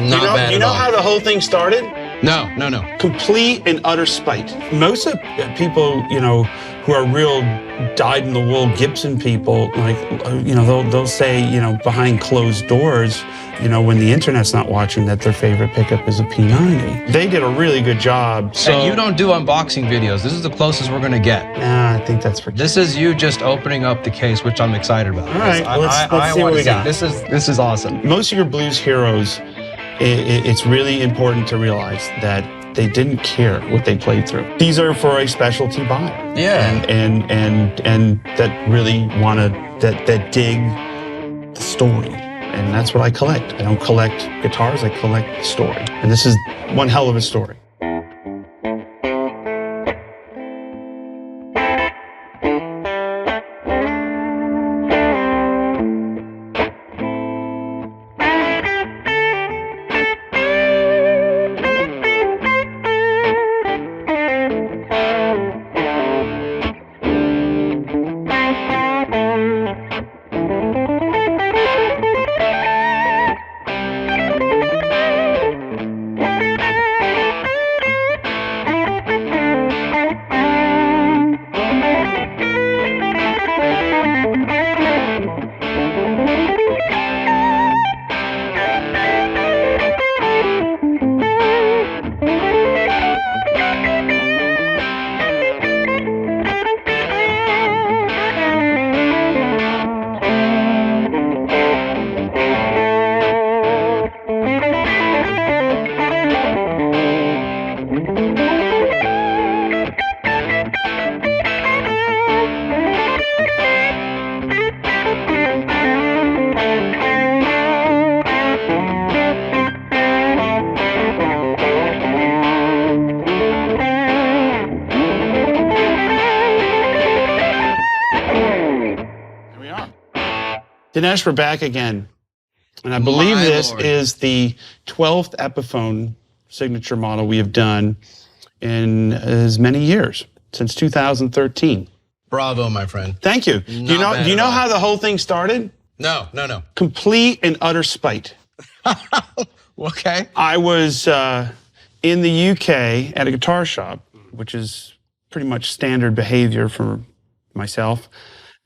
Not bad Do you know how the whole thing started? No. Complete and utter spite. Most of people, you know, who are real dyed-in-the-wool Gibson people, like, you know, they'll say, you know, behind closed doors, you know, when the internet's not watching, that their favorite pickup is a P90. They did a really good job. So and you don't do unboxing videos. This is the closest we're gonna get. Nah, I think that's for This is you just opening up the case, which I'm excited about. All right, let's see what we got. This is awesome. Most of your blues heroes, it's really important to realize that they didn't care what they played through. These are for a specialty buyer. Yeah. And that really that dig the story. And that's what I collect. I don't collect guitars, I collect the story. And this is one hell of a story. Dinesh, we're back again. And I believe this is the 12th Epiphone signature model we have done in as many years, since 2013. Bravo, my friend. Thank you. Do you know how the whole thing started? No. Complete and utter spite. Okay. I was in the UK at a guitar shop, which is pretty much standard behavior for myself.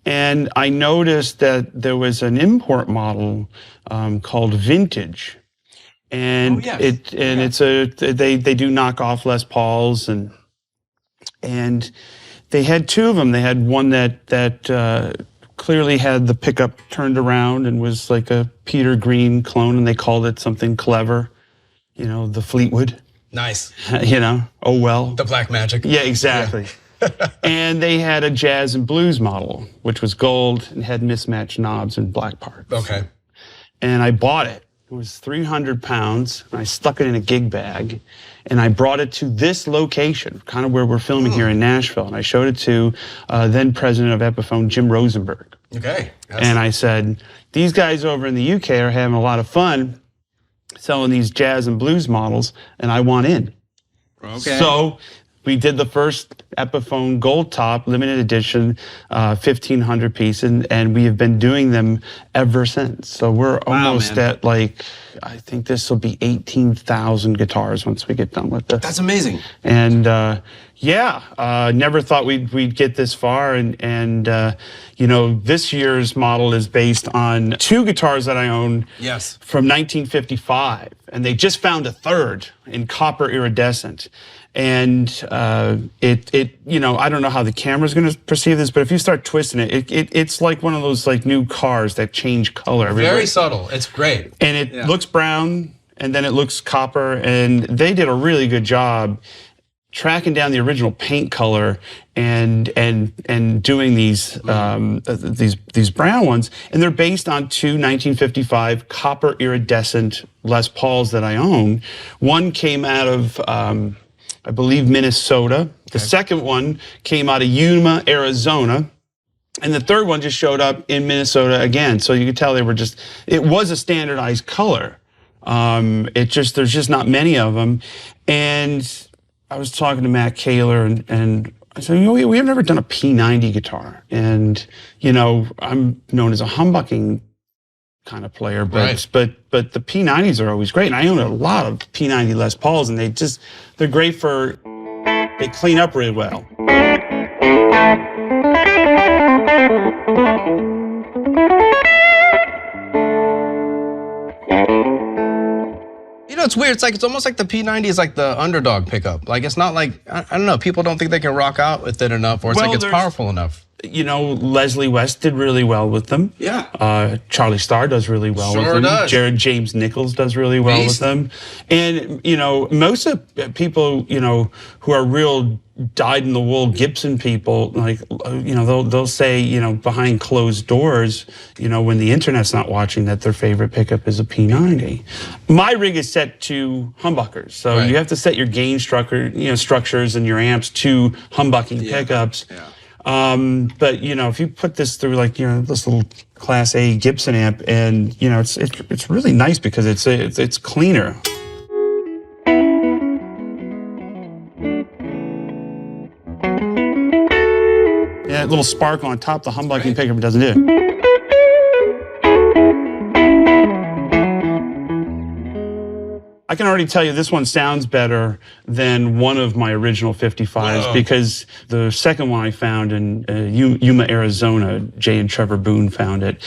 And I noticed that there was an import model called Vintage, and it's they do knockoff Les Pauls, and they had two of them. They had one that clearly had the pickup turned around and was like a Peter Green clone, and they called it something clever, you know, the Fleetwood. Nice. You know, oh well. The Black Magic. Yeah, exactly. Yeah. And they had a jazz and blues model, which was gold and had mismatched knobs and black parts. Okay. And I bought it. It was 300 pounds. And I stuck it in a gig bag. And I brought it to this location, kind of where we're filming here in Nashville. And I showed it to then president of Epiphone, Jim Rosenberg. Okay. And I said, these guys over in the UK are having a lot of fun selling these jazz and blues models, and I want in. Okay. So we did the first Epiphone Gold Top limited edition, 1,500 piece, and we have been doing them ever since. So we're almost at, like, I think this will be 18,000 guitars once we get done with this. That's amazing. And never thought we'd get this far. And you know, this year's model is based on two guitars that I own. Yes. From 1955, and they just found a third in Copper Iridescent. And you know, I don't know how the camera's going to perceive this, but if you start twisting it, it's like one of those like new cars that change color. Very subtle. It's great. And it looks brown, and then it looks copper, and they did a really good job tracking down the original paint color and doing these brown ones. And they're based on two 1955 Copper Iridescent Les Pauls that I own. One came out of I believe Minnesota. The second one came out of Yuma, Arizona. And the third one just showed up in Minnesota again. So you could tell they were just, it was a standardized color. There's just not many of them. And I was talking to Matt Kaler, and I said, you know, we have never done a P90 guitar. And, you know, I'm known as a humbucking kind of player, Right. but the P90s are always great. And I own a lot of P90 Les Pauls, and they're great for, they clean up really well. You know, it's weird. It's almost like the P90 is like the underdog pickup. Like, it's not like, I don't know, people don't think they can rock out with it enough, or it's Well, like it's powerful enough. You know, Leslie West did really well with them. Yeah. Charlie Starr does really well with them. Does. Jared James Nichols does really well with them. And, you know, most of people, you know, who are real dyed-in-the-wool Gibson people, like, you know, they'll say, you know, behind closed doors, you know, when the internet's not watching, that their favorite pickup is a P90. My rig is set to humbuckers, so you have to set your gain structures and your amps to humbucking pickups. Yeah. But you know, if you put this through like, you know, this little Class A Gibson amp, and you know, it's really nice because it's cleaner. Yeah, that little sparkle on top, the humbucking pickup doesn't do. I can already tell you this one sounds better than one of my original 55s because the second one I found in Yuma, Arizona, Jay and Trevor Boone found it,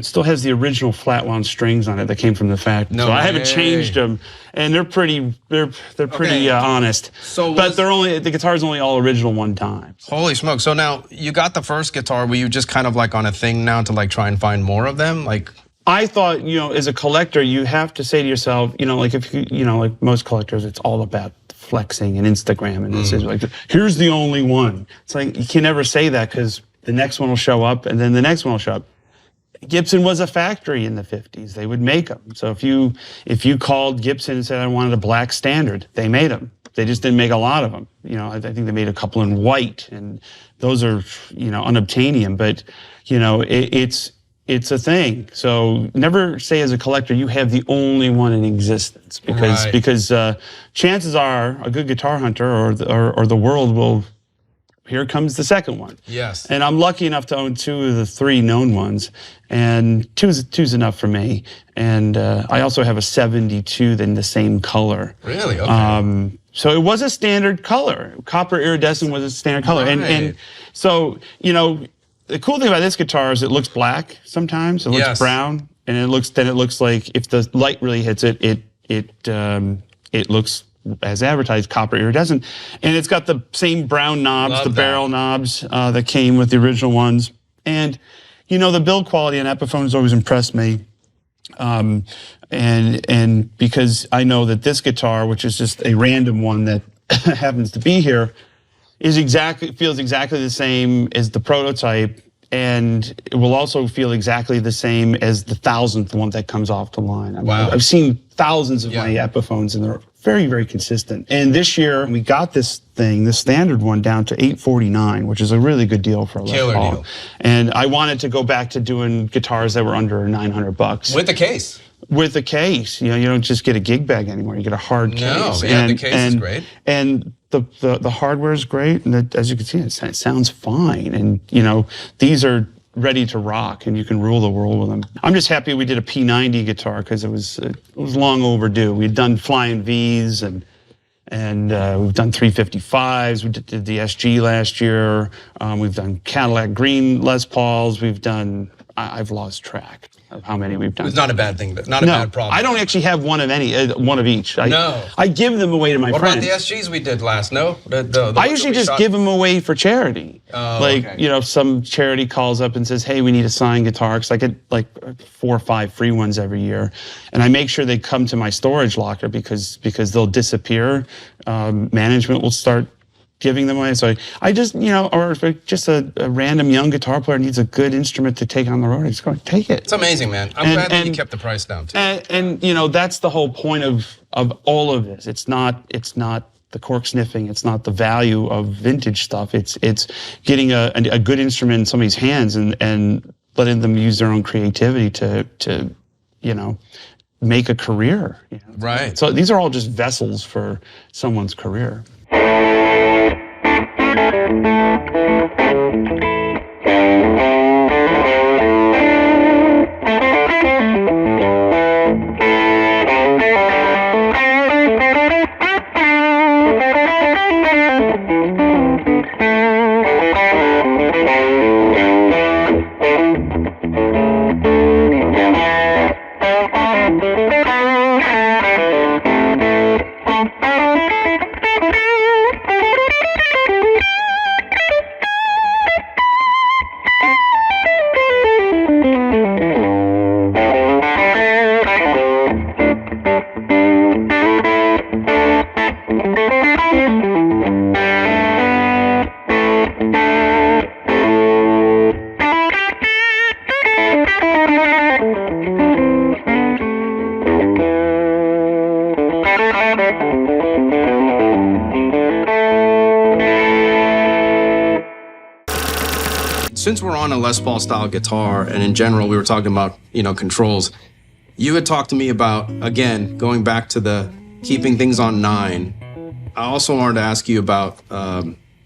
still has the original flat wound strings on it that came from the factory. So I haven't changed them, and they're pretty honest. But the guitar's only all original one time. Holy smoke. So now you got the first guitar. Were you just kind of like on a thing now to like try and find more of them? Like, I thought, you know, as a collector, you have to say to yourself, you know, like if you know, like most collectors, it's all about flexing and Instagram, and this is like, here's the only one. It's like, you can never say that because the next one will show up and then the next one will show up. Gibson was a factory in the 50s. They would make them. So if you called Gibson and said, I wanted a black standard, they made them. They just didn't make a lot of them. You know, I think they made a couple in white, and those are, you know, unobtainium, but, you know, it's a thing. So never say as a collector you have the only one in existence, because chances are a good guitar hunter or the world will, here comes the second one. yes. And I'm lucky enough to own 2 of the 3 known ones, and two's enough for me. And I also have a 72 in the same color. Really? Okay. So it was a standard color. Copper Iridescent was a standard color. And so, you know, the cool thing about this guitar is it looks black sometimes. It looks brown, and it looks like if the light really hits it, it looks as advertised, copper iridescent, and it's got the same brown knobs, barrel knobs that came with the original ones. And you know, the build quality on Epiphone has always impressed me. And because I know that this guitar, which is just a random one that happens to be here, feels exactly the same as the prototype, and it will also feel exactly the same as the 1000th one that comes off the line. I've seen thousands of my Epiphones, and they're very, very consistent. And this year we got this standard one, down to $849, which is a really good deal for a Les Paul. Deal. And I wanted to go back to doing guitars that were under $900 with the case. With a case, you know, you don't just get a gig bag anymore. You get a hard case. No, yeah, the case is great. And the hardware is great, and as you can see, it sounds fine. And you know, these are ready to rock, and you can rule the world with them. I'm just happy we did a P90 guitar because it was long overdue. We'd done Flying Vs and we've done 355s. We did the SG last year. We've done Cadillac Green Les Pauls. We've done. I've lost track of how many we've done. It's not a bad thing, not a bad problem. I don't actually have one of each. I give them away to my friends. What about the SGs we did last? No? I usually just give them away for charity. You know, if some charity calls up and says, hey, we need a signed guitar, because I get like 4 or 5 free ones every year. And I make sure they come to my storage locker because they'll disappear. Management will start giving them away. So I just, you know, or if just a random young guitar player needs a good instrument to take on the road, I just go, take it. It's amazing, man. I'm glad that you kept the price down too. And you know, that's the whole point of all of this. It's not the cork sniffing. It's not the value of vintage stuff. It's getting a good instrument in somebody's hands and letting them use their own creativity to you know, make a career. You know? Right. So these are all just vessels for someone's career. Since we're on a Les Paul style guitar, and in general we were talking about, controls, you had talked to me about, again, going back to the keeping things on 9. I also wanted to ask you about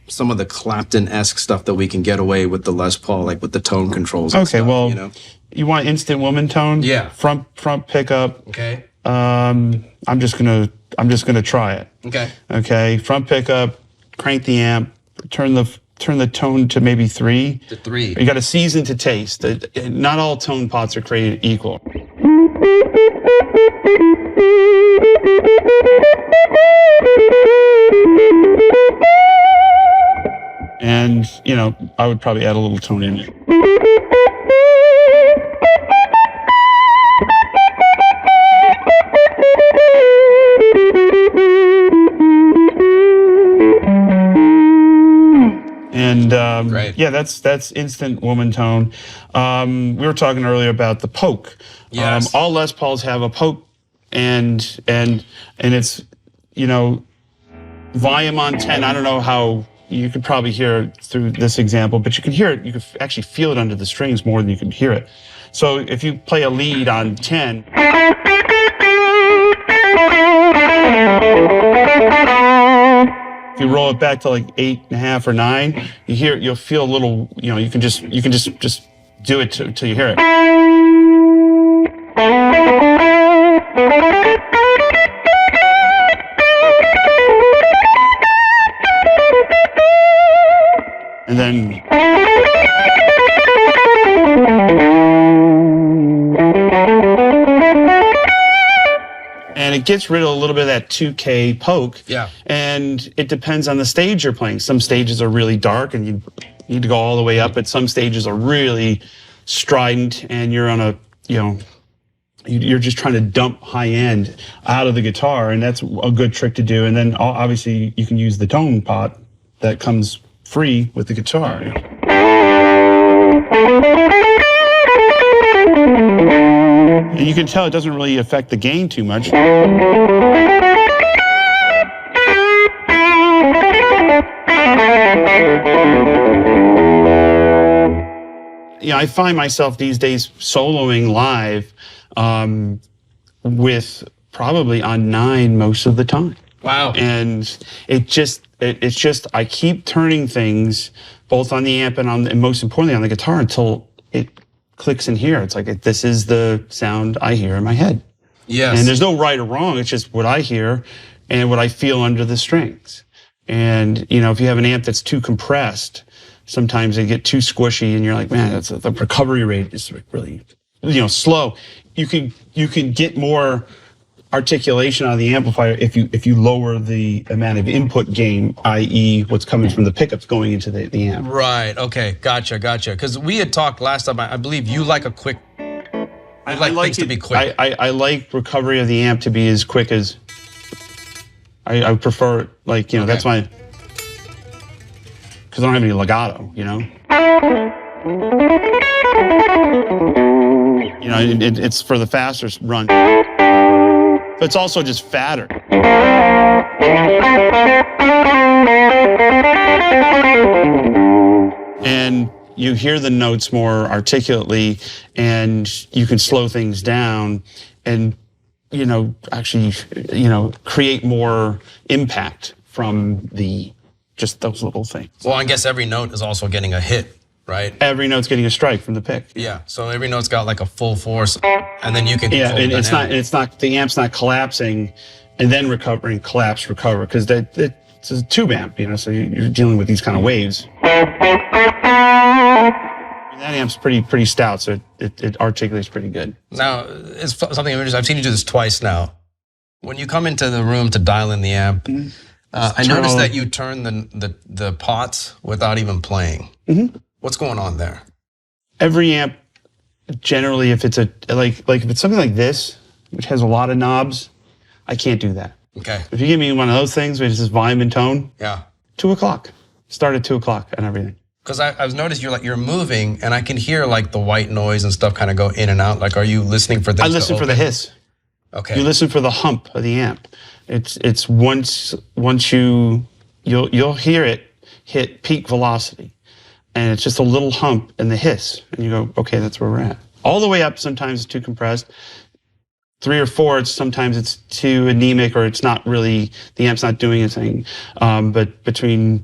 some of the Clapton-esque stuff that we can get away with the Les Paul, like with the tone controls and okay, stuff, well, you want instant woman tone? Yeah. Front pickup. Okay. I'm just gonna try it. Okay. Okay. Front pickup, crank the amp, turn the tone to maybe 3. To 3. You got to season to taste. Not all tone pots are created equal. And, I would probably add a little tone in it. And yeah, that's instant woman tone. We were talking earlier about the poke. Yes. All Les Pauls have a poke, and it's volume on 10. I don't know how you could probably hear it through this example, but you can hear it. You can actually feel it under the strings more than you can hear it. So if you play a lead on 10. If you roll it back to like 8.5 or 9, you'll feel a little, you can just do it till you hear it. And then it gets rid of a little bit of that 2K poke. Yeah. And it depends on the stage you're playing. Some stages are really dark and you need to go all the way up, but some stages are really strident and you're on a, you're just trying to dump high end out of the guitar, and that's a good trick to do. And then obviously you can use the tone pot that comes free with the guitar. And you can tell it doesn't really affect the gain too much. I find myself these days soloing live with probably on 9 most of the time. Wow. And it's just I keep turning things both on the amp and most importantly on the guitar until it clicks in here. It's like, this is the sound I hear in my head. Yes. And there's no right or wrong. It's just what I hear and what I feel under the strings. And, if you have an amp that's too compressed, sometimes they get too squishy and you're like, man, the recovery rate is really, slow. You can get more articulation on the amplifier if you lower the amount of input gain, i.e. what's coming from the pickups going into the amp. Right, okay, gotcha. Because we had talked last time, I believe you like a quick, I like things to be quick. I like recovery of the amp to be as quick as, I prefer, okay. That's my, because I don't have any legato, it's for the faster run. But it's also just fatter. And you hear the notes more articulately and you can slow things down and, actually, create more impact from just those little things. Well, I guess every note is also getting a hit, right? Every note's getting a strike from the pick. Yeah, so every note's got like a full force, and then you can control and it's not the amp's not collapsing and then recovering, collapse, recover, because it's a tube amp, so you're dealing with these kind of waves. That amp's pretty stout, so it articulates pretty good. Now, it's something interesting. I've seen you do this twice now. When you come into the room to dial in the amp, I noticed that you turn the pots without even playing. Mm-hmm. What's going on there? Every amp, generally, if it's like if it's something like this, which has a lot of knobs, I can't do that. Okay. If you give me one of those things, which is just volume and tone, 2 o'clock. Start at 2 o'clock and everything. Because I've noticed you're moving, and I can hear like the white noise and stuff kind of go in and out. Like, are you listening for things? I listen for the hiss. Okay. You listen for the hump of the amp. It's once you'll hear it hit peak velocity, and it's just a little hump and the hiss, and you go, okay, that's where we're at. All the way up, sometimes it's too compressed. 3 or 4, sometimes it's too anemic, or it's not really, the amp's not doing anything. But between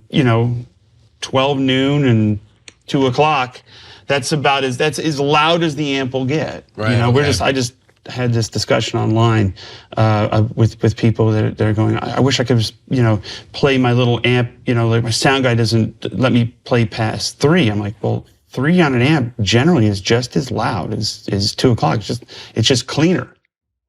12 noon and 2 o'clock, that's as loud as the amp will get. Right. I just had this discussion online with people that are going, I wish I could just, play my little amp, like my sound guy doesn't let me play past 3. I'm like, well, 3 on an amp generally is just as loud as 2 o'clock. It's just cleaner.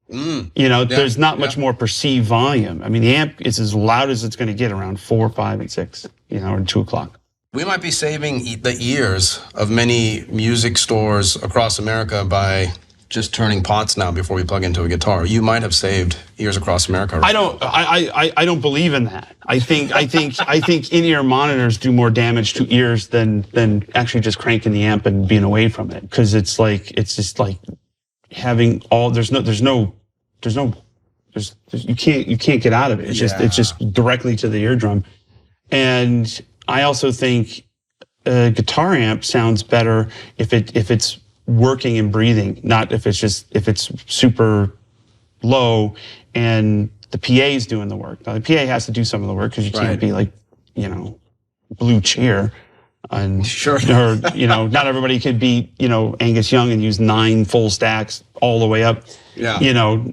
There's not much more perceived volume. I mean, the amp is as loud as it's going to get around 4, 5, and 6, or 2 o'clock. We might be saving the ears of many music stores across America by just turning pots now before we plug into a guitar. You might have saved ears across America. Right? I don't believe in that. I think in-ear monitors do more damage to ears than actually just cranking the amp and being away from it, because it's just like having all you can't get out of it. It's just directly to the eardrum. And I also think a guitar amp sounds better if it's working and breathing, not if it's super low and the PA is doing the work. Now, the PA has to do some of the work, because you can't be like, Blue Cheer. And sure. Or, not everybody could be, Angus Young and use 9 full stacks all the way up. Yeah.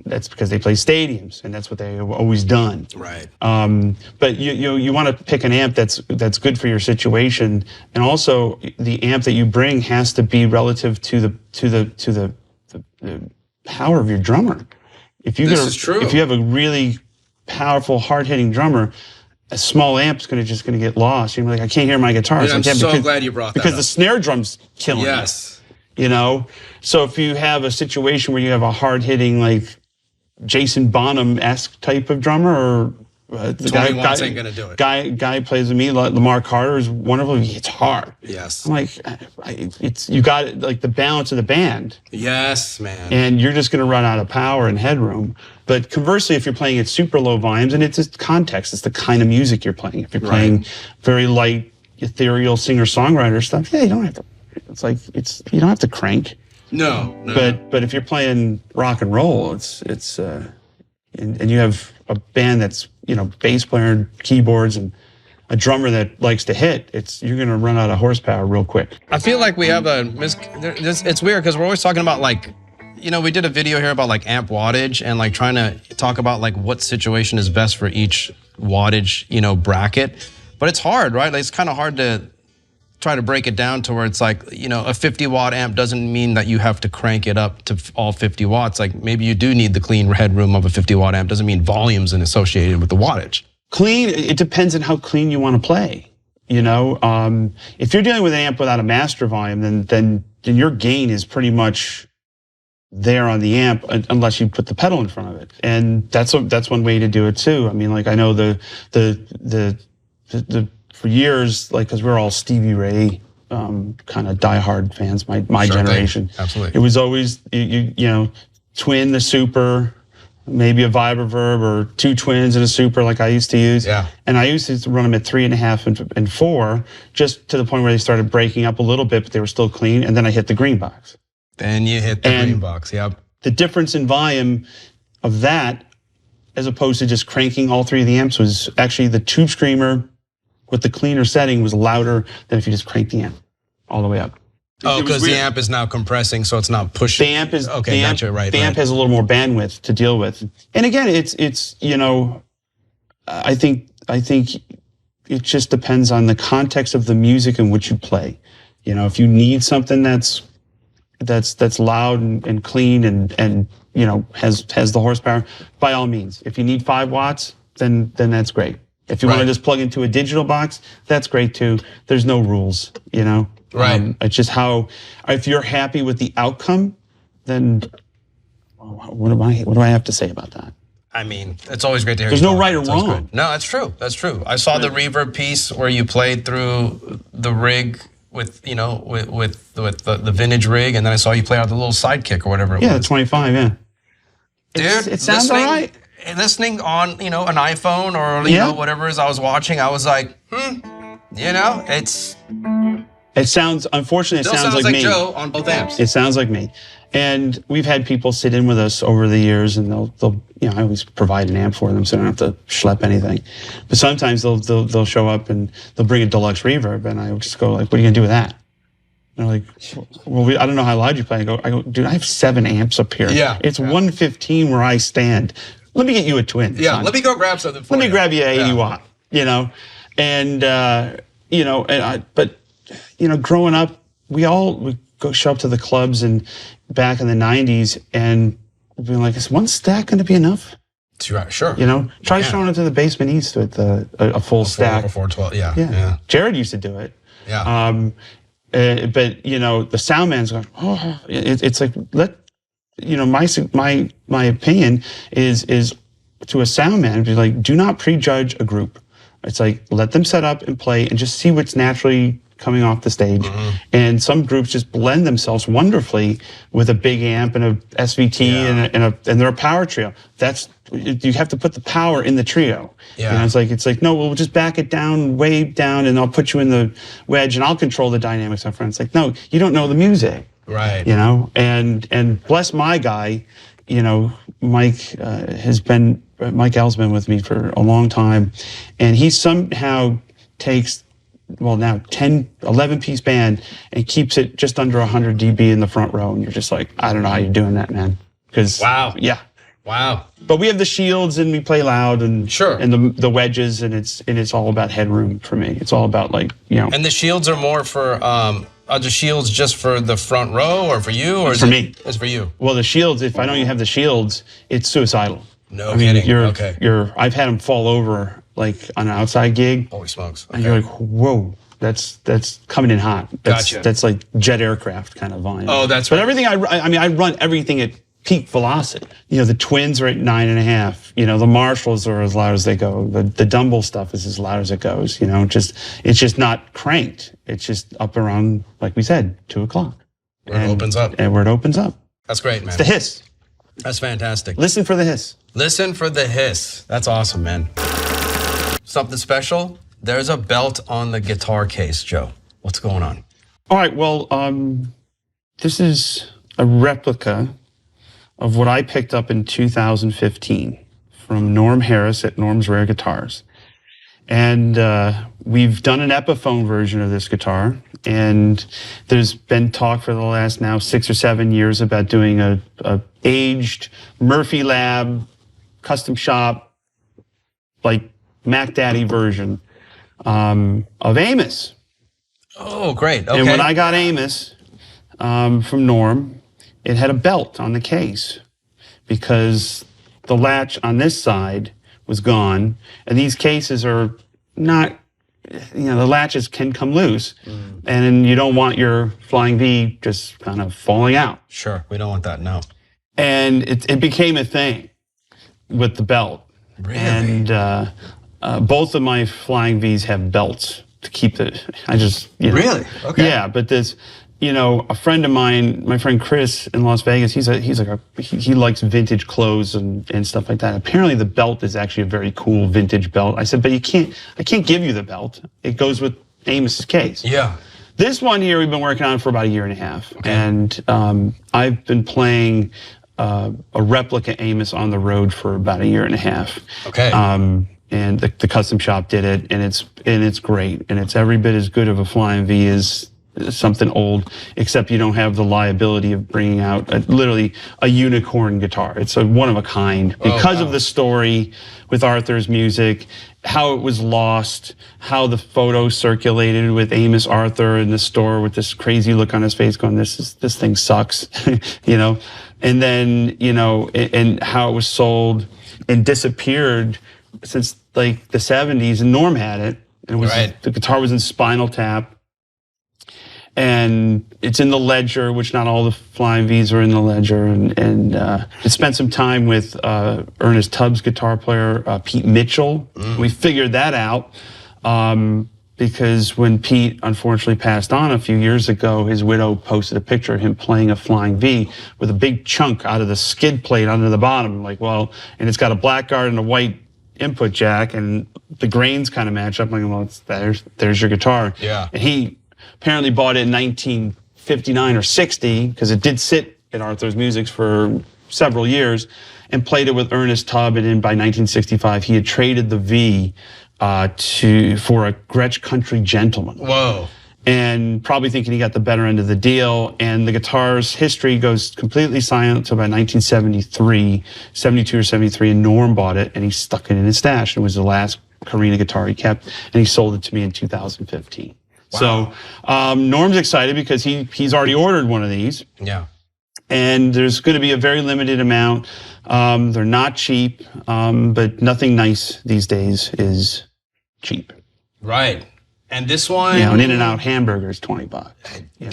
That's because they play stadiums, and that's what they've always done. Right. But you want to pick an amp that's good for your situation, and also the amp that you bring has to be relative to the power of your drummer. This is true. If you have a really powerful, hard-hitting drummer, a small amp's going to get lost. You're like, I can't hear my guitar. I'm so glad you brought that up. Because the snare drum's killing it. So if you have a situation where you have a hard-hitting, like Jason Bonham-esque type of drummer, or the guy ain't gonna do it. Guy plays with me, Lamar Carter is wonderful. He hits hard. Yes. I'm like, you got it, like the balance of the band. Yes, man. And you're just going to run out of power and headroom. But conversely, if you're playing at super low volumes, and it's just context, it's the kind of music you're playing. If you're playing very light, ethereal singer-songwriter stuff, you don't have to. You don't have to crank. No. But if you're playing rock and roll, and you have a band that's bass player and keyboards and a drummer that likes to hit, you're going to run out of horsepower real quick. I feel like we have it's weird, because we're always talking about we did a video here about like amp wattage, and like trying to talk about like what situation is best for each wattage, bracket. But it's hard, right? Like, it's kind of hard to try to break it down to where it's like, a 50 watt amp doesn't mean that you have to crank it up to all 50 watts. Like, maybe you do need the clean headroom of a 50 watt amp. Doesn't mean volumes and associated with the wattage. Clean, it depends on how clean you want to play. If you're dealing with an amp without a master volume, then your gain is pretty much there on the amp, unless you put the pedal in front of it. And that's one way to do it too. I mean, like, I know the for years, like, because we're all Stevie Ray kind of diehard fans, my generation. Absolutely. It was always you twin the super, maybe a vibroverb, or 2 twins and a super, like I used to use. Yeah. And I used to run them at 3.5 and 4, just to the point where they started breaking up a little bit, but they were still clean. And then I hit the green box. Then you hit the green box. Yep. The difference in volume of that, as opposed to just cranking all 3 of the amps, was actually the Tube Screamer with the cleaner setting was louder than if you just crank the amp all the way up. Oh, because the amp is now compressing, so it's not pushing. The amp is okay. Gotcha. Right. The amp has a little more bandwidth to deal with. And again, it's I think it just depends on the context of the music in which you play. If you need something that's loud and clean and has the horsepower, by all means. If you need 5 watts, then that's great. If you want to just plug into a digital box, that's great too. There's no rules, Right. It's just if you're happy with the outcome, then what do I have to say about that? I mean, it's always great to hear. There's no right or wrong. No, that's true. That's true. I saw the reverb piece where you played through the rig with the vintage rig, and then I saw you play out the little sidekick or whatever it was. Yeah, 25, yeah. Dude, it sounds all right. Listening on, you know, an iPhone or, you know, whatever it is I was watching, I was like, you know, it sounds, unfortunately, it sounds like me. Joe on both amps. It sounds like me. And we've had people sit in with us over the years, and they'll you know, I always provide an amp for them so I don't have to schlep anything. But sometimes they'll show up and they'll bring a deluxe reverb, and I just go like, what are you gonna do with that? And they're like, well, I don't know how loud you play. I go, dude, I have 7 amps up here. Yeah. It's 115 where I stand. Let me get you a twin. Yeah, son. let me go grab something for you. Let me grab you an 80 watt, you know? And, you know, but, you know, growing up, we go show up to the clubs and back in the 90s and being like, is one stack going to be enough? Sure. You know, try showing up to the Basement East with a full stack. 412, yeah. Jared used to do it. Yeah. But, you know, the sound man's going, oh, it's like, you know, my opinion is to a sound man, be like, do not prejudge a group. It's like, let them set up and play and just see what's naturally coming off the stage. And some groups just blend themselves wonderfully with a big amp and a SVT and they're a power trio. You have to put the power in the trio. Yeah. You know, it's like, no, we'll just back it down, way down, and I'll put you in the wedge and I'll control the dynamics up front. It's like, no, you don't know the music. Right. You know, and bless my guy, you know, Mike L's been with me for a long time, and he somehow takes, well, now 11-piece band and keeps it just under 100 dB in the front row, and you're just like, I don't know how you're doing that, man. Because Wow. But we have the shields and we play loud and and the wedges, and it's all about headroom for me. It's all about, like, you know. And the shields are more for are the shields just for the front row or for you, or it's for me? It's for you. Well, the shields, if I don't have the shields, it's suicidal. No kidding. I've had them fall over like on an outside gig. Holy smokes. Okay. And you're like, whoa, that's coming in hot. Gotcha. That's like jet aircraft kind of volume. Oh, that's But right. everything I run everything at peak velocity. You know, the twins are at 9.5. You know, the Marshalls are as loud as they go. The Dumble stuff is as loud as it goes. You know, it's just not cranked. It's just up around, like we said, 2 o'clock. Where it opens up. And where it opens up. That's great, man. It's the hiss. That's fantastic. Listen for the hiss. Listen for the hiss. That's awesome, man. Something special? There's a belt on the guitar case, Joe. What's going on? All right, well, this is a replica of what I picked up in 2015 from Norm Harris at Norm's Rare Guitars. And we've done an Epiphone version of this guitar, and there's been talk for the last now 6 or 7 years about doing a aged Murphy Lab custom shop, like Mac Daddy version of Amos. Oh, great. Okay. And when I got Amos from Norm, it had a belt on the case because the latch on this side was gone, and these cases are not, you know, the latches can come loose, and then you don't want your Flying V just kind of falling out. Sure, we don't want that, no. And it became a thing with the belt. Really? And both of my Flying Vs have belts to keep it. You know. Really? Okay. Yeah, but there's, you know, a friend of mine, my friend Chris in Las Vegas, he likes vintage clothes and stuff like that. Apparently the belt is actually a very cool vintage belt. I said, but I can't give you the belt. It goes with Amos's case. Yeah. This one here we've been working on for about 1.5 years. Okay. And I've been playing a replica Amos on the road for about 1.5 years. Okay. And the custom shop did it, and it's great, and it's every bit as good of a Flying V as something old, except you don't have the liability of bringing out literally a unicorn guitar. It's a one of a kind because of the story with Arthur's music, how it was lost, how the photo circulated with Amos Arthur in the store with this crazy look on his face going, this thing sucks, you know, and then, you know, and how it was sold and disappeared since like the 70s, and Norm had it. And it was the guitar was in Spinal Tap. And it's in the Ledger, which not all the Flying Vs are in the Ledger. And I spent some time with Ernest Tubbs' guitar player, Pete Mitchell. We figured that out. because when Pete unfortunately passed on a few years ago, his widow posted a picture of him playing a Flying V with a big chunk out of the skid plate under the bottom. Like, well, and it's got a black guard and a white input jack, and the grains kind of match up. I'm like, well, there's your guitar. Yeah. And he apparently bought it in 1959 or 60 because it did sit at Arthur's Music for several years, and played it with Ernest Tubb. And then by 1965, he had traded the V for a Gretsch Country Gentleman. Whoa. And probably thinking he got the better end of the deal. And the guitar's history goes completely silent until about 1973, 72 or 73, and Norm bought it and he stuck it in his stash. It was the last Carina guitar he kept, and he sold it to me in 2015. Wow. So Norm's excited because he's already ordered one of these. Yeah. And there's going to be a very limited amount. They're not cheap, but nothing nice these days is cheap. Right. And this one, an In-N-Out hamburger is $20.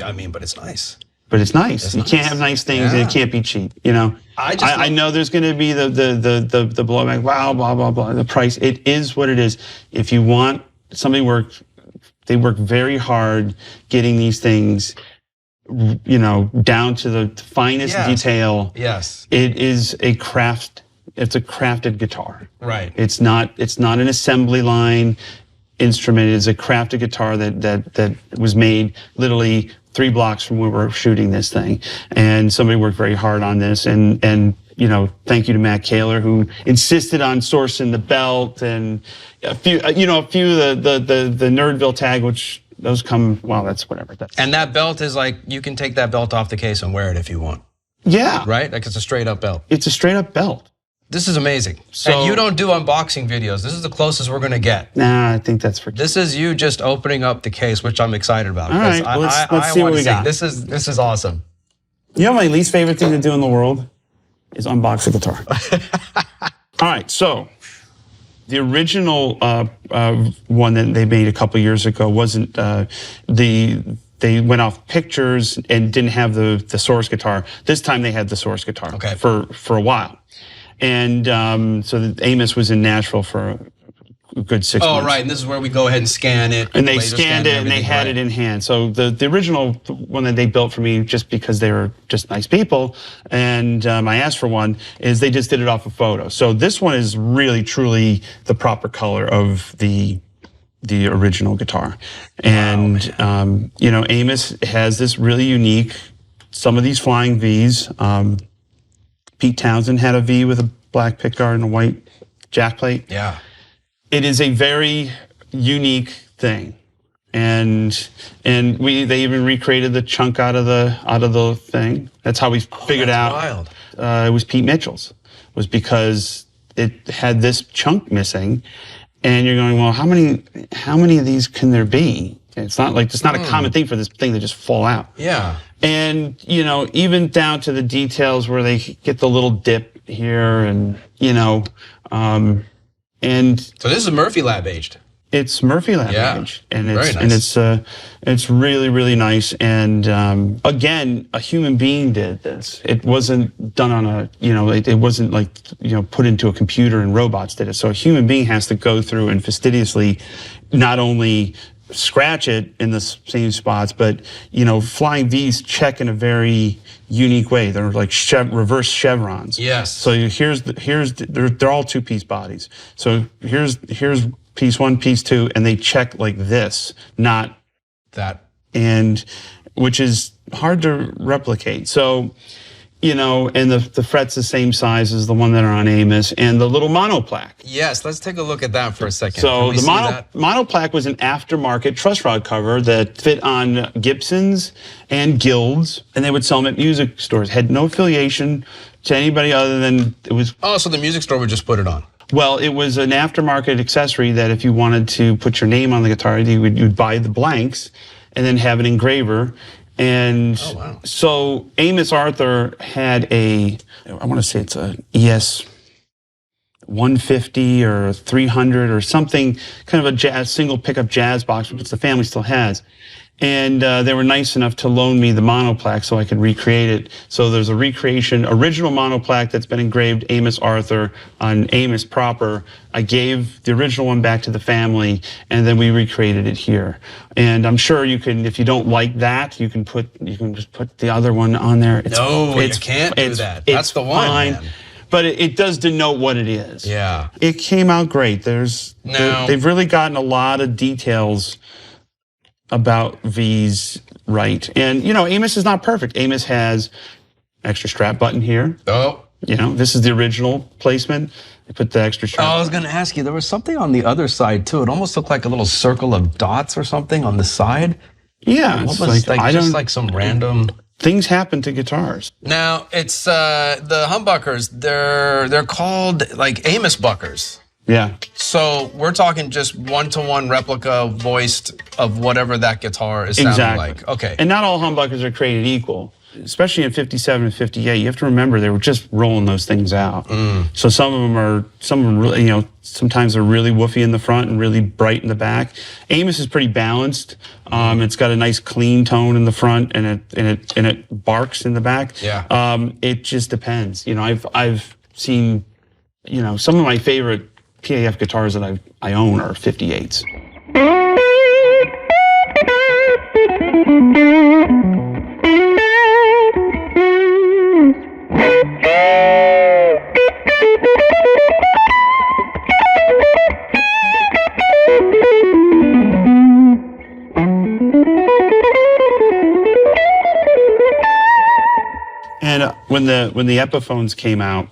I mean, but it's nice. But it's nice. You can't have nice things, and it can't be cheap. You know, I know there's going to be the blowback. Wow, blah blah blah. The price. It is what it is. If you want something they work very hard getting these things, down to the finest detail. Yes. It is a craft. It's a crafted guitar. Right. It's not an assembly line instrument. It's a crafted guitar that was made literally 3 blocks from where we're shooting this thing. And somebody worked very hard on this. And thank you to Matt Kaler, who insisted on sourcing the belt and a few of the Nerdville tag, which those come, well, that's whatever. And that belt is like, you can take that belt off the case and wear it if you want. Yeah. Right? Like it's a straight up belt. It's a straight up belt. This is amazing. So, and you don't do unboxing videos. This is the closest we're going to get. Nah, I think that's for This is you just opening up the case, which I'm excited about. All right, let's see what we got. This is awesome. You know, my least favorite thing to do in the world is unbox a guitar. All right, so the original one that they made a couple years ago wasn't they went off pictures and didn't have the source guitar. This time they had the source guitar for a while. And so Amos was in Nashville for a good 6 months. Oh, right, and this is where we go ahead and scan it. And they scanned it and they had it in hand. So the original one that they built for me, just because they were just nice people, and I asked for one, is they just did it off a photo. So this one is really, truly the proper color of the original guitar. And, Amos has this really unique, some of these Flying Vs. Pete Townsend had a V with a black pickguard and a white jack plate. Yeah. It is a very unique thing. And they even recreated the chunk out of the thing. That's how we figured out. Wild. It was Pete Mitchell's. Was because it had this chunk missing. And you're going, well, how many of these can there be? It's not a common thing for this thing to just fall out. Yeah. And, even down to the details where they get the little dip here and, and. So this is Murphy Lab aged. It's Murphy Lab aged. And very nice. And it's really, really nice. And, again, a human being did this. It wasn't done on it wasn't like, put into a computer and robots did it. So a human being has to go through and fastidiously not only scratch it in the same spots, but Flying V's check in a very unique way. They're like reverse chevrons. Yes. So they're all 2-piece bodies. So here's piece 1, piece 2, and they check like this, not that. And which is hard to replicate. So, and the fret's the same size as the one that are on Amos, and the little monoplaque. Yes, let's take a look at that for a second. So the monoplaque was an aftermarket truss rod cover that fit on Gibsons and Guilds, and they would sell them at music stores. Had no affiliation to anybody other than it was. Oh, so the music store would just put it on. Well, it was an aftermarket accessory that if you wanted to put your name on the guitar, you'd buy the blanks and then have an engraver. And so Amos Arthur had I want to say it's a ES 150 or 300 or something, kind of a jazz, single pickup jazz box, which the family still has. And they were nice enough to loan me the monoplaque so I could recreate it. So there's a recreation, original monoplaque that's been engraved Amos Arthur on Amos proper. I gave the original one back to the family, and then we recreated it here. And I'm sure you can, if you don't like that, you can just put the other one on there. You can't do that. That's the one, man. But it does denote what it is. Yeah. It came out great. They've really gotten a lot of details about V's right. And, you know, Amos is not perfect. Amos has extra strap button here. Oh. You know, this is the original placement. They put the extra strap. Oh, I was going to ask you, there was something on the other side, too. It almost looked like a little circle of dots or something on the side. Yeah. It's just like some random... Things happen to guitars. Now, it's the humbuckers, they're called like Amos buckers. Yeah. So we're talking just one-to-one replica voiced of whatever that guitar is sounding like. Okay. And not all humbuckers are created equal. Especially in 57 and 58, you have to remember they were just rolling those things out. So some of them really, you know, sometimes they're really woofy in the front and really bright in the back. Amos is pretty balanced. It's got a nice clean tone in the front, and it barks in the back. Yeah. It just depends. You know, I've seen, you know, some of my favorite PAF guitars that I own are 58s. And when the Epiphones came out,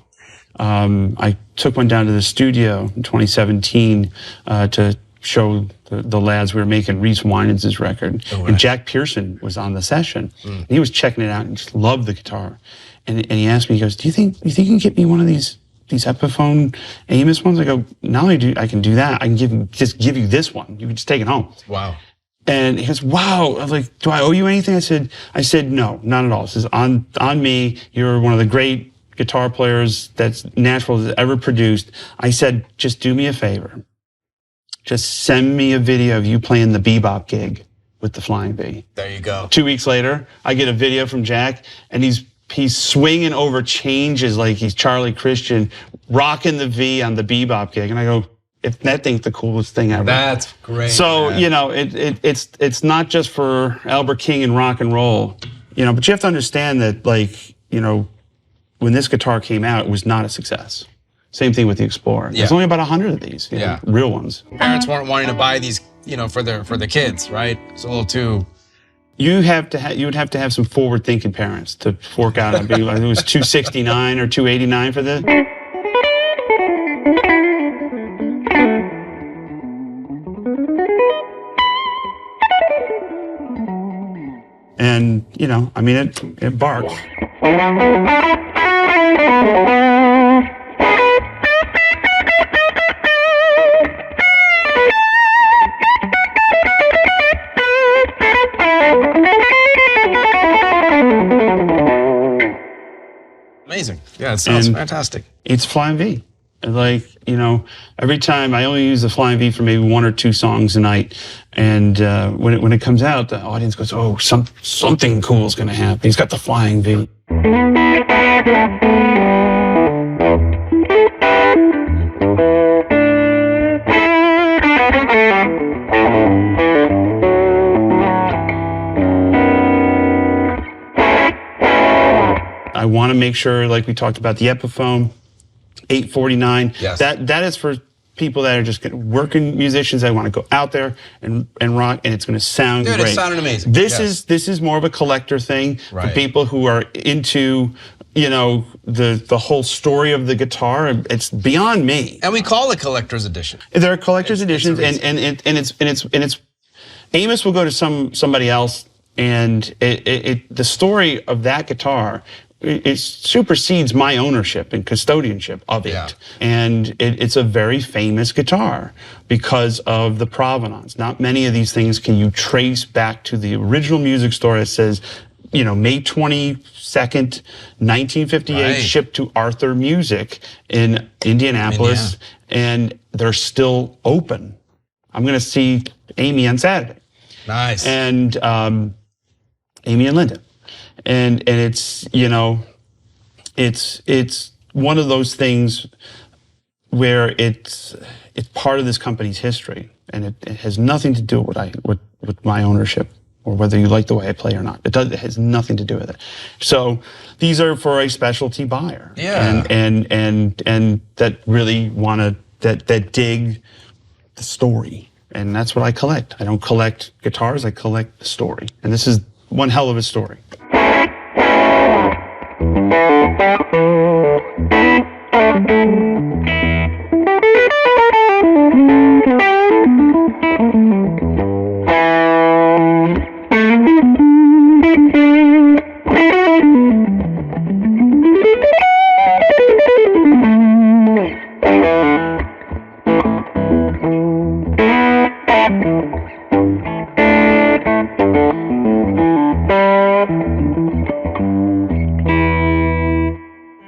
I took one down to the studio in 2017 to show the lads we were making Reese Winans' record. Oh, right. And Jack Pearson was on the session. And he was checking it out and just loved the guitar. And he asked me, he goes, do you think you can get me one of these Epiphone Amos ones? I go, not only do I can do that, I can just give you this one. You can just take it home. Wow. And he goes, wow. I was like, do I owe you anything? I said, no, not at all. This is on me. You're one of the great guitar players that Nashville has ever produced. I said, just do me a favor. Just send me a video of you playing the bebop gig with the Flying V. There you go. 2 weeks later, I get a video from Jack, and he's swinging over changes like he's Charlie Christian, rocking the V on the bebop gig. And I go, if that thing's the coolest thing ever. That's great. So, man. you know, it's not just for Albert King and rock and roll, you know, but you have to understand that, like, you know, when this guitar came out, it was not a success. Same thing with the Explorer. Yeah. There's only about 100 of these, you know, real ones. Parents weren't wanting to buy these, you know, for the kids, right? It's a little too. You would have to have some forward-thinking parents to fork out and be like, it was $269 or $289 for this. And, you know, I mean, it barks. Amazing. Yeah, it sounds fantastic. It's Flying V. Like, you know, every time I only use the Flying V for maybe 1 or 2 songs a night. And when it comes out, the audience goes, oh, something cool is going to happen. He's got the Flying V. I want to make sure, like we talked about, the Epiphone 849. Yes. That is for people that are just working musicians that want to go out there and rock, and it's going to sound great. Dude, it sounded amazing. This is more of a collector thing for people who are into, you know, the whole story of the guitar. It's beyond me. And we call it collector's edition. There are collector's editions, and it's Amos will go to somebody else, and the story of that guitar, it supersedes my ownership and custodianship of it. Yeah. And it's a very famous guitar because of the provenance. Not many of these things can you trace back to the original music store that says, you know, May 22nd, 1958, shipped to Arthur Music in Indianapolis, and they're still open. I'm going to see Amy on Saturday. Nice. And Amy and Linda. And it's, you know, it's one of those things where it's part of this company's history, and it has nothing to do with my ownership or whether you like the way I play or not. It has nothing to do with it. So these are for a specialty buyer. Yeah. And that really that dig the story. And that's what I collect. I don't collect guitars, I collect the story. And this is one hell of a story.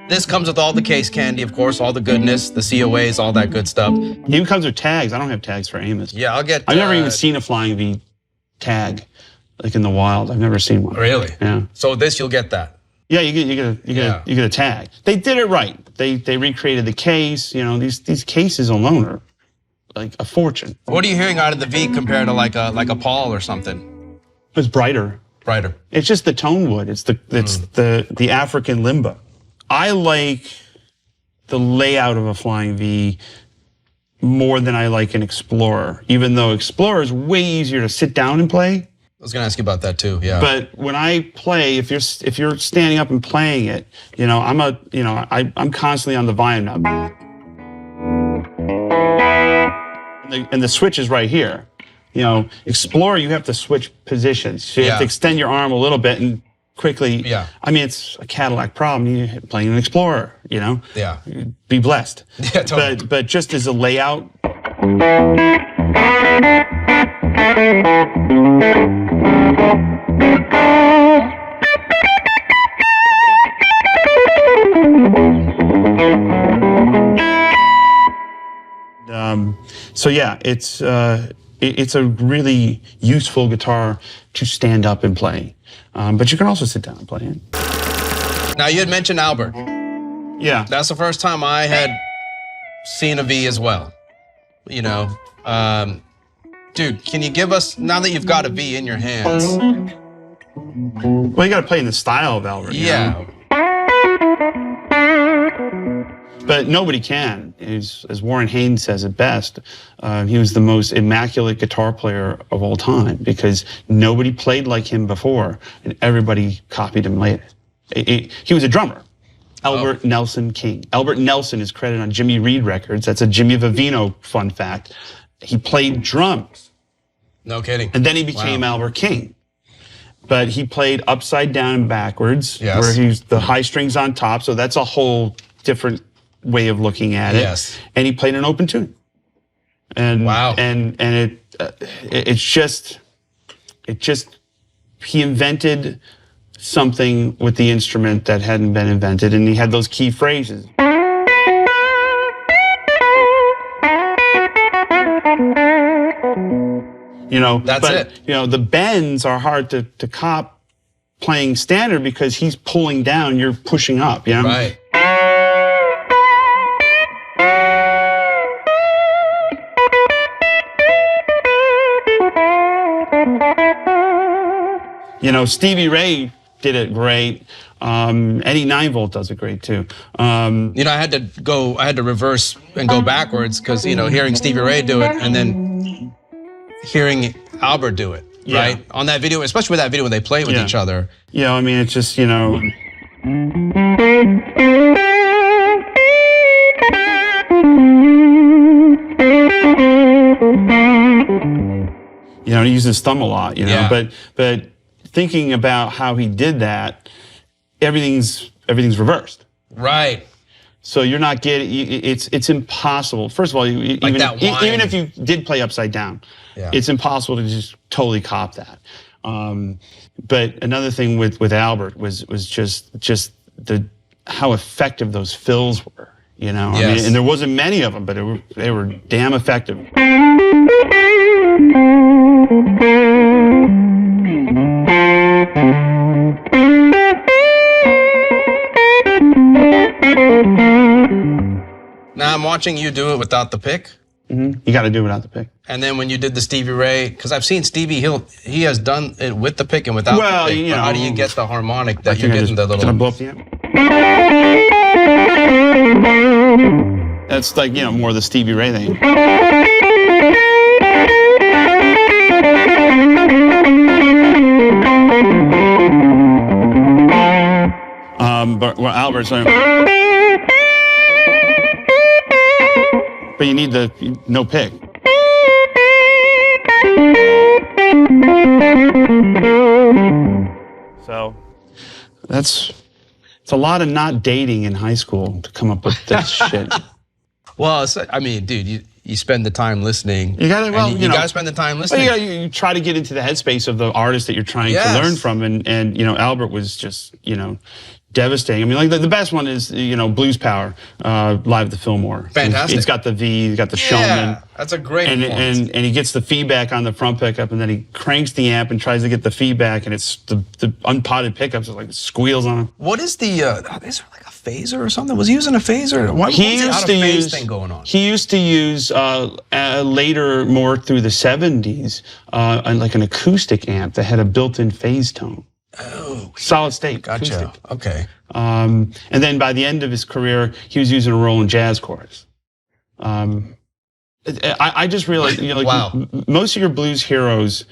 This comes with all the case candy, of course, all the goodness, the COAs, all that good stuff. It even comes with tags. I don't have tags for Amos. Yeah, I'll get... I've never even seen a Flying V tag, like in the wild. I've never seen one. Really? Yeah. So this, you'll get that? Yeah, you get a tag. They did it right. They recreated the case. You know, these cases alone are like a fortune. What are you hearing out of the V compared to like a Paul or something? It's brighter. Brighter. It's just the tone wood. It's the African limba. I like the layout of a Flying V more than I like an Explorer, even though Explorer is way easier to sit down and play. I was gonna ask you about that too, yeah. But when I play, if you're standing up and playing it, you know, I'm constantly on the volume knob. And the switch is right here. You know, Explorer, you have to switch positions. So you have to extend your arm a little bit and quickly. Yeah. I mean, it's a Cadillac problem. You're playing an Explorer, you know? Yeah. Be blessed. Yeah, totally. But just as a layout. So yeah, it's a really useful guitar to stand up and play. But you can also sit down and play it. Now, you had mentioned Albert. Yeah. That's the first time I had seen a V as well. You know, dude, can you give us, now that you've got a V in your hands? Well, you got to play in the style of Albert. Yeah. You know? But nobody can. As Warren Haynes says it best, he was the most immaculate guitar player of all time because nobody played like him before, and everybody copied him later. He was a drummer. Albert Nelson King. Albert Nelson is credited on Jimmy Reed records. That's a Jimmy Vivino fun fact. He played drums. No kidding. And then he became Albert King. But he played upside down and backwards, where he's the high strings on top, so that's a whole different way of looking at it. Yes. And he played an open tune. And it's just he invented something with the instrument that hadn't been invented, and he had those key phrases. You know, that's it. You know, the bends are hard to cop playing standard because he's pulling down, you're pushing up, you know? Right. You know, Stevie Ray did it great. Eddie 9-volt does it great too. You know, I had to reverse and go backwards because, you know, hearing Stevie Ray do it and then hearing Albert do it, right? On that video, especially with that video when they play with each other. Yeah, I mean, it's just, you know. You know, he uses his thumb a lot, you know, but thinking about how he did that, everything's reversed. Right. So you're not getting, it's impossible. First of all, even if you did play upside down, it's impossible to just totally cop that. But another thing with Albert was just how effective those fills were. You know, I mean, and there wasn't many of them, but they were damn effective. Now I'm watching you do it without the pick. You got to do it without the pick. And then when you did the Stevie Ray, because I've seen Stevie, he has done it with the pick and without the pick. You know, how do you get the harmonic that you're getting the little? Can I blow up the amp? That's like, you know, more the Stevie Ray thing. But well, Albert's like, but you need the no pick. So it's a lot of not dating in high school to come up with this shit. Well, I mean, dude, you spend the time listening. You gotta, well, you gotta spend the time listening. Well, you try to get into the headspace of the artist that you're trying to learn from, and you know, Albert was just, you know, devastating. I mean, like the best one is, you know, Blues Power, live at the Fillmore. Fantastic. He's got the V, he's got the Showman. That's a great and he gets the feedback on the front pickup, and then he cranks the amp and tries to get the feedback, and it's the unpotted pickups are like squeals on them. What is the? Is there like a phaser or something? Was he using a phaser? Why He used to use thing going on? He used to use later, more through the '70s, like an acoustic amp that had a built-in phase tone. Oh, solid state. Gotcha. Acoustic. Okay. And then by the end of his career, he was using a Roland Jazz chorus. I just realized, you know, like wow. Most of your blues heroes,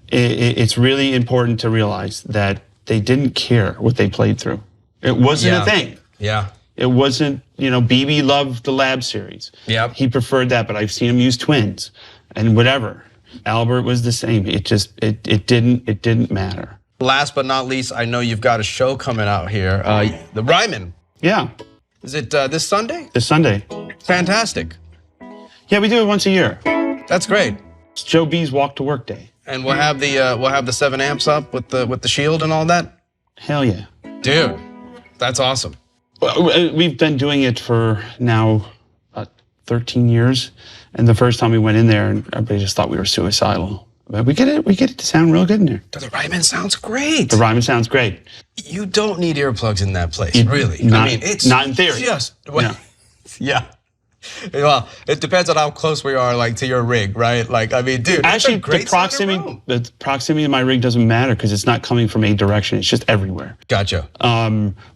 it's really important to realize that they didn't care what they played through. It wasn't a thing. Yeah. It wasn't, you know, BB loved the Lab series. Yeah. He preferred that, but I've seen him use twins and whatever. Albert was the same. It just, it didn't matter. Last but not least, I know you've got a show coming out here, the Ryman. Yeah. Is it this Sunday? This Sunday. Fantastic. Yeah, we do it once a year. That's great. It's Joe B's Walk to Work Day. And we'll have the 7 amps up with the shield and all that. Hell yeah, dude, that's awesome. Well, we've been doing it for now 13 years, and the first time we went in there, everybody just thought we were suicidal. But we get it to sound real good in there. The Ryman sounds great. The Ryman sounds great. You don't need earplugs in that place, really. Not, I mean, it's not in theory. Just No. yeah. Well, it depends on how close we are, like, to your rig, right? Like, I mean, dude, actually, the proximity of my rig doesn't matter because it's not coming from a direction; it's just everywhere. Gotcha.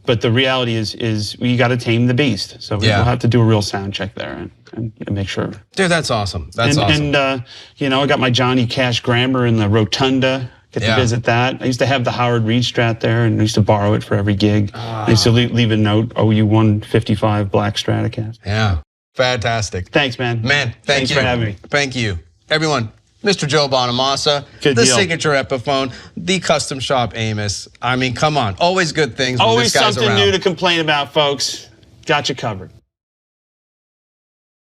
But the reality is we got to tame the beast. So we'll have to do a real sound check there and you know, make sure. Dude, that's awesome. That's awesome. And you know, I got my Johnny Cash Grammar in the Rotunda. Get to visit that. I used to have the Howard Reed Strat there, and I used to borrow it for every gig. I used to leave a note, OU 155 Black Stratocaster. Yeah. Fantastic. Thanks, man. Thanks for having me. Thank you. Everyone, Mr. Joe Bonamassa, the signature Epiphone, the custom shop Amos. I mean, come on. Always good things when Always this guy's something around. new to complain about, folks. Got you covered.